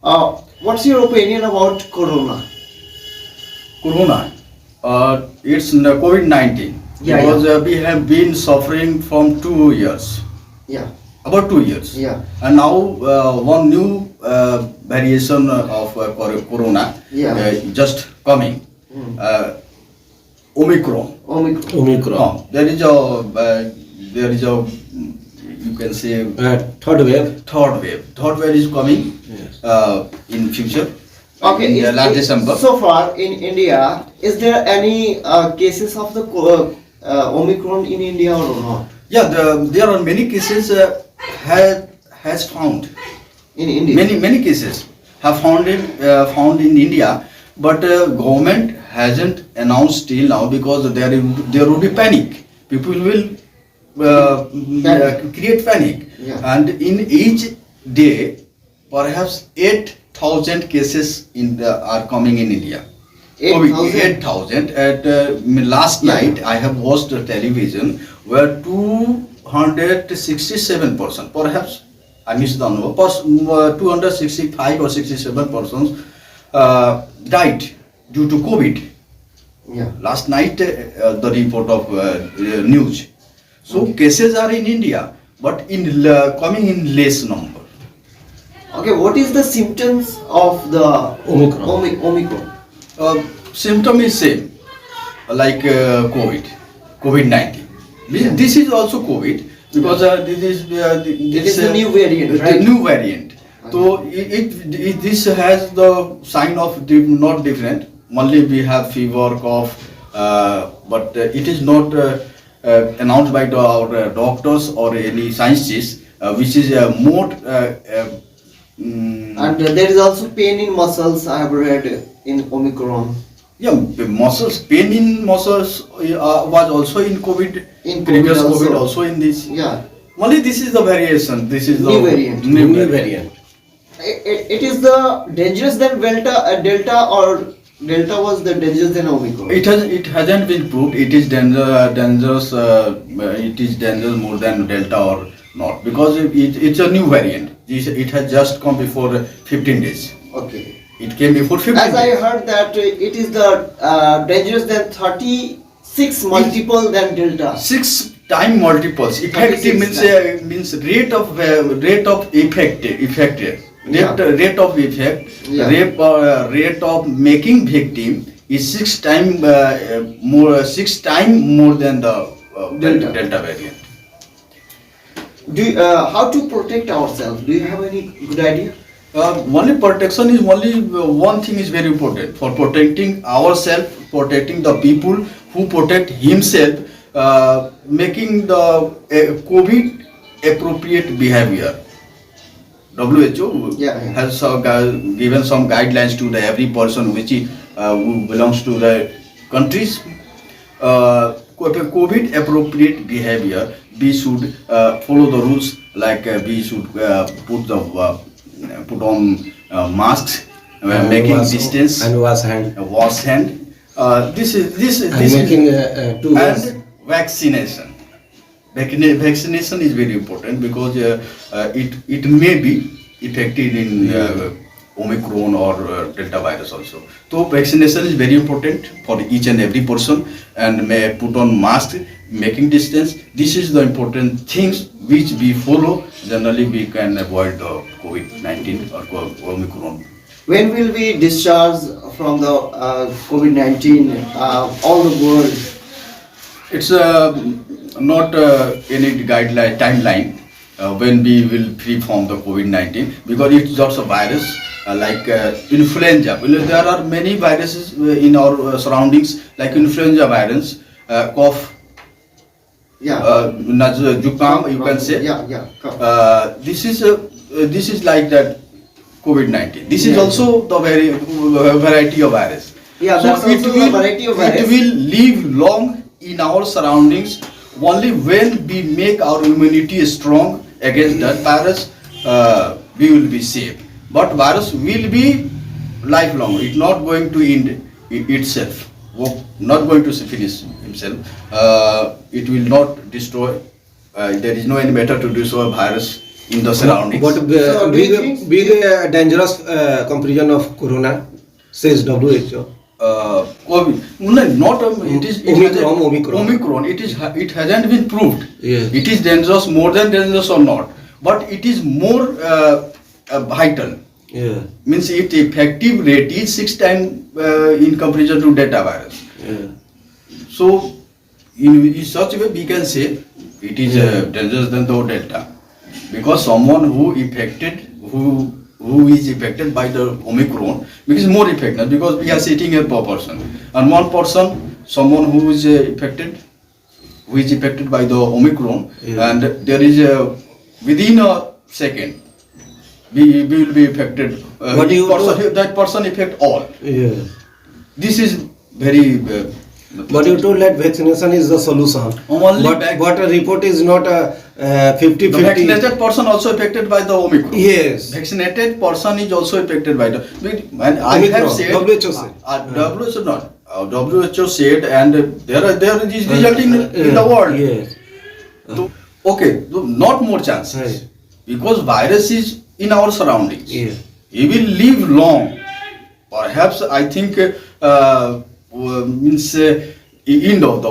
What's your opinion about Corona? Corona, it's COVID-19 Yeah, because we have been suffering from 2 years, Yeah, about 2 years, yeah, and now one new variation of Corona Yeah. just coming, Hmm. Omicron. Omicron. Omicron. There is a you can say Third wave. third wave is coming Yes. in future. Okay, in last December. so far in India, is there any cases of the Omicron in India or not? Yeah, there are many cases has found. In India? Many cases have found in India, but government hasn't announced till now because there will be panic. People will Panic. create panic, Yeah. and in each day, perhaps 8,000 cases are coming in India. 8,000? 8,000. At last Yeah. night, I have watched the television where 267 persons, perhaps I missed the number, 265 or 67 persons died due to COVID. Yeah. Last night, the report of news. So cases are in India, but coming in less number. Okay, what is the symptoms of the Omicron. Omicron? Symptom is same, like COVID-19. Yeah. This is also COVID because this is It is the new variant, the right? new variant. So this has the sign of not different. Only we have fever, cough, but it is not announced by our doctors or any scientists, which is more. And there is also pain in muscles, I have read in Omicron. Yeah, the muscles, pain in muscles was also in COVID. In Previous COVID also. COVID also in this. Yeah. Only this is the variation. This is the New variant. New variant. It is the dangerous than Delta or Delta was the dangerous than Omicron. It hasn't been proved. It is dangerous. It is dangerous more than Delta or not because it's a new variant. It has just come before 15 days. Okay. It came before 15 As I days. heard that it is the dangerous than 36 multiple than Delta. 6 time multiples. Effective 36 means rate of effective. Yeah. Rate of effect. Yeah. Rate of making victim is 6 time more. 6 time more than the Delta variant. How to protect ourselves? Do you have any good idea? Only protection is only one thing is very important for protecting ourselves, protecting the people who protect himself, making the COVID appropriate behavior. WHO Yeah. has given some guidelines to the every person who belongs to the countries. COVID appropriate behavior. We should follow the rules like we should put on masks, making distance, And wash hand. wash hand. This is And making two ways. and vaccination. Vaccination is very important because it may be effective in Omicron or Delta virus also. So vaccination is very important for each and every person, and may put on mask, making distance. This is the important things which we follow. Generally, we can avoid the COVID-19 or Omicron. When will we discharge from the COVID-19 all the world? It's not any guideline timeline when we will free from the COVID-19 because it's just a virus like influenza. Well, there are many viruses in our surroundings like influenza virus, cough, Yeah. Zukam, you can say. Yeah. This is like that COVID-19. This is Yeah. also the variety of virus. Yeah, that's also the variety of virus. It will live long in our surroundings only when we make our immunity strong against that virus. We will be safe. But virus will be lifelong. It's not going to end itself. Not going to finish himself. It will not destroy. There is no any better to destroy a virus in the surroundings. What So, do you big, think- big dangerous comparison of corona says WHO. COVID, no, not it is it Omicron, hasn't- Omicron. Omicron. It hasn't been proved. Yes. It is dangerous, more than dangerous or not, but it is more vital. Yeah. Means its effective rate is 6 times in comparison to Delta virus. Yeah. So, in such a way, we can say it is dangerous than the Delta, because someone who is affected by the Omicron, because more affected, because we are sitting here per person, and one person, someone who is affected by the Omicron, Yeah. and there is within a second, we will be affected. What do you do? That person affect all. Yeah. This is very. But you told that vaccination is the solution. Only but a report is not a The 50-50. vaccinated person also affected by the Omicron. Yes. Vaccinated person is also affected by the. And I Omicron, have said. WHO said. WHO not. WHO said, and there is resulting in the world. Yes. So, okay, so not more chances, Right. because virus is in our surroundings. Yeah. He will live long. Perhaps I think means end of the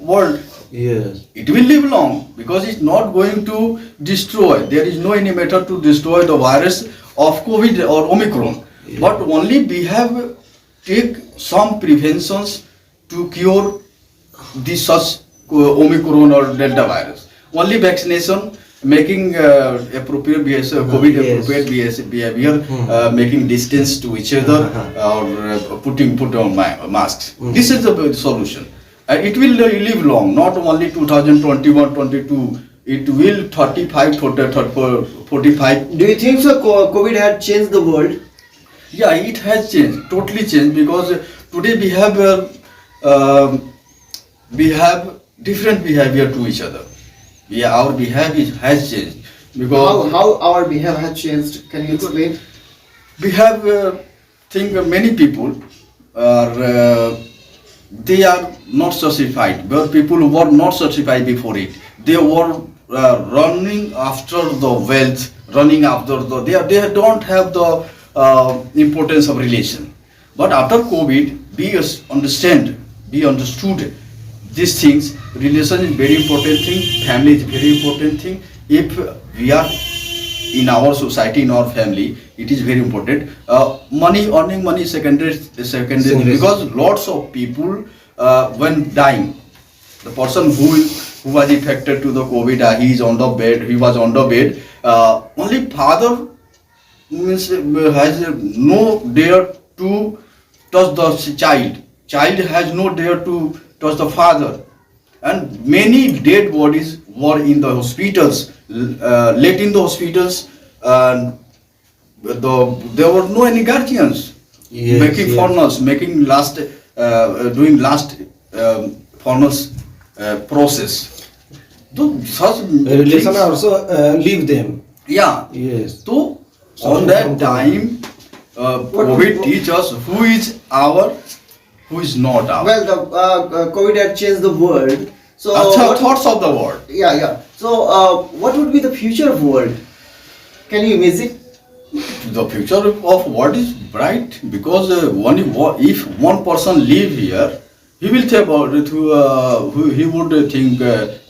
world. Yes. It will live long, because it's not going to destroy. There is no any method to destroy the virus of COVID or Omicron. Yeah. But only we have take some preventions to cure this such Omicron or Delta virus. Only vaccination, making appropriate behavior, COVID Yes. appropriate behavior, making distance to each other, or put on masks. This is the solution. It will live long, not only 2021, 22. It will 35, 45. Do you think so? COVID had changed the world? Yeah, it has changed, totally changed, because today we have different behavior to each other. Yeah, our behavior has changed, because How our behavior has changed? Can you explain? we have think many people are they are not certified. Where people who were not certified before it, they were running after the wealth, running after they don't have the importance of relation. But after COVID, we understood these things. Relation is very important thing. Family is very important thing. If we are in our society, in our family, it is very important. Earning money secondary, because lots of people when dying, the person who was affected to the COVID, he was on the bed. Only father means has no dare to touch the child. Child has no dare to touch the father. And many dead bodies were in the hospitals, late in the hospitals, and there were no any guardians Yes, making yes. funerals, doing last funerals process. So such Relation things- also leave them. Yeah. Yes. So So on that from- time, COVID teach us who is our, who is not our. Well, the COVID had changed the world. So Thoughts of the world. yeah. So what would be the future of world? Can you imagine? The future of what is bright, because if one person live here, he will think about it. He would think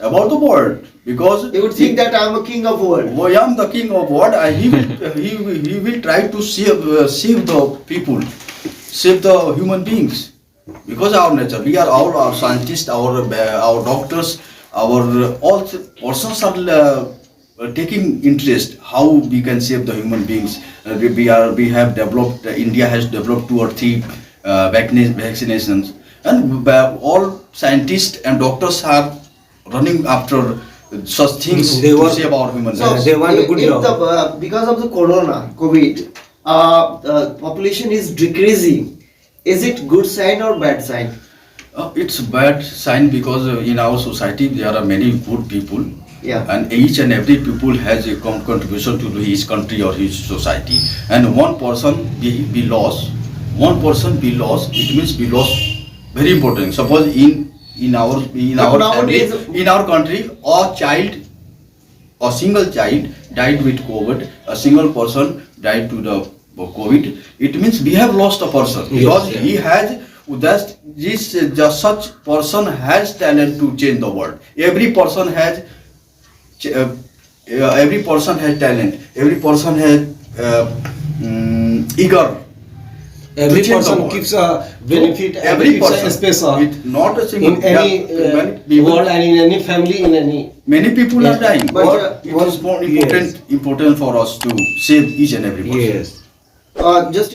about the world, because They would think that I'm a king of world. I am the king of world. He will try to save the people, save the human beings, because our nature. We are all our scientists, our doctors, our all persons are taking interest how we can save the human beings. We have developed. India has developed 2 or 3 vaccinations, and all scientists and doctors are running after such things They to want- save our human So beings. they want a good if job. Because of the corona, COVID, population is decreasing. Is it good sign or bad sign? It's bad sign, because in our society there are many good people, Yeah. and each and every people has a contribution to his country or his society. And one person be lost, it means we lost very important. Suppose in our But family, nowadays- in our country, a child a single child died with COVID, a single person died to the COVID, it means we have lost a person because yeah. he has just such person has talent to change the world. Every person has talent. Every person has eager. Every to change the person world. gives a benefit, So, and every gives person, a space it, not a single. in any many people, world and in any family, in any. many people are Yeah. dying, But, but it is more important for us to save each and every person. Yes. Just